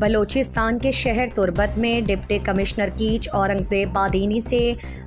بلوچستان کے شہر تربت میں deputy commissioner catch Aurangzeb Badini سے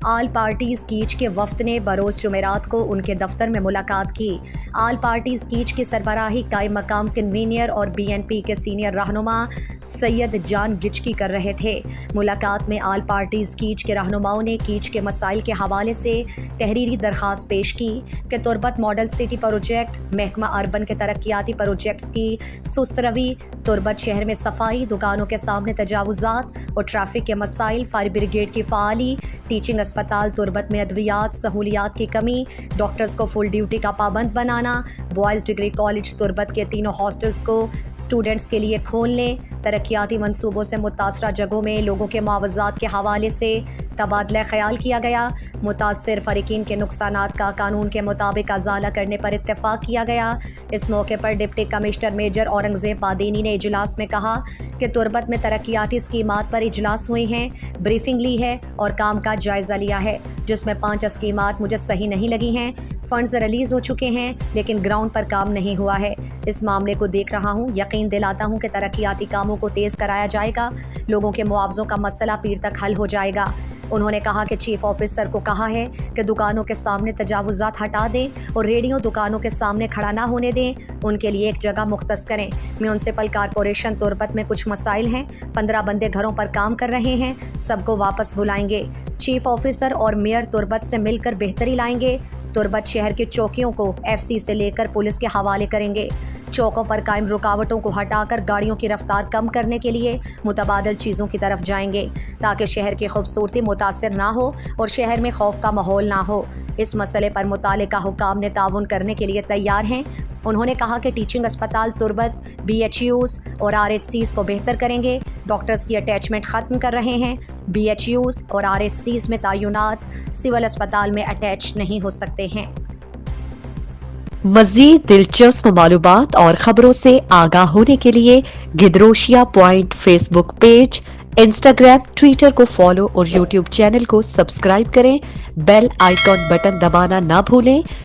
آل پارٹیز کیچ کے وفد نے بروز جمعرات کو ان کے دفتر میں ملاقات کی۔ آل پارٹیز کیچ کی سربراہی قائم مقام کنوینر اور بی این پی کے سینئر رہنما سید جان گچکی کر رہے تھے۔ ملاقات میں آل پارٹیز کیچ کے رہنماؤں نے کیچ کے مسائل کے حوالے سے تحریری درخواست پیش کی کہ تربت ماڈل سٹی پروجیکٹ، محکمہ اربن کے ترقیاتی پروجیکٹس کی سست روی، تربت شہر میں صفائی، دکانوں کے سامنے تجاوزات اور ٹریفک کے مسائل، فائر بریگیڈ کی فعالی، ٹیچنگ اسپتال تربت میں ادویات سہولیات کی کمی، ڈاکٹرز کو فل ڈیوٹی کا پابند بنانا، بوائز ڈگری کالج تربت کے تینوں ہاسٹلز کو اسٹوڈنٹس کے لیے کھولنے، ترقیاتی منصوبوں سے متاثرہ جگہوں میں لوگوں کے معاوضات کے حوالے سے تبادلہ خیال کیا گیا۔ متاثر فریقین کے نقصانات کا قانون کے مطابق ازالہ کرنے پر اتفاق کیا گیا۔ اس موقع پر deputy commissioner major Aurangzeb Badini نے اجلاس میں کہا کہ تربت میں ترقیاتی اسکیمات پر اجلاس ہوئے ہیں، بریفنگ لی ہے اور کام کا جائزہ لیا ہے، جس میں 5 اسکیمات مجھے صحیح نہیں لگی ہیں۔ فنڈز ریلیز ہو چکے ہیں لیکن گراؤنڈ پر کام نہیں ہوا ہے۔ اس معاملے کو دیکھ رہا ہوں، یقین دلاتا ہوں کہ ترقیاتی کاموں کو تیز کرایا جائے گا، لوگوں کے معاوضوں کا مسئلہ پیر تک حل ہو جائے گا۔ انہوں نے کہا کہ چیف آفیسر کو کہا ہے کہ دکانوں کے سامنے تجاوزات ہٹا دیں اور ریڑھیوں دکانوں کے سامنے کھڑا نہ ہونے دیں، ان کے لیے ایک جگہ مختص کریں۔ میونسپل کارپوریشن تربت میں کچھ مسائل ہیں، 15 بندے گھروں پر کام کر رہے ہیں، سب کو واپس بلائیں گے۔ چیف آفیسر اور میئر تربت سے مل کر بہتری لائیں گے۔ تربت شہر کی چوکیوں کو ایف سی سے لے کر پولیس کے حوالے کریں گے۔ چوکوں پر قائم رکاوٹوں کو ہٹا کر گاڑیوں کی رفتار کم کرنے کے لیے متبادل چیزوں کی طرف جائیں گے تاکہ شہر کی خوبصورتی متاثر نہ ہو اور شہر میں خوف کا ماحول نہ ہو۔ اس مسئلے پر متعلقہ حکام نے تعاون کرنے کے لیے تیار ہیں۔ انہوں نے کہا کہ ٹیچنگ اسپتال تربت، بی ایچ یوز اور آر ایچ سیز کو بہتر کریں گے۔ ڈاکٹرز کی اٹیچمنٹ ختم کر رہے ہیں۔ بی ایچ یوز اور آر ایچ سیز میں تعینات سول اسپتال میں اٹیچ نہیں ہو سکتے ہیں۔ مزید دلچسپ معلومات اور خبروں سے آگاہ ہونے کے لیے Gedrosia point Facebook page, Instagram, Twitter کو فالو اور یوٹیوب چینل کو سبسکرائب کریں۔ بیل آئیکن بٹن دبانا نہ بھولیں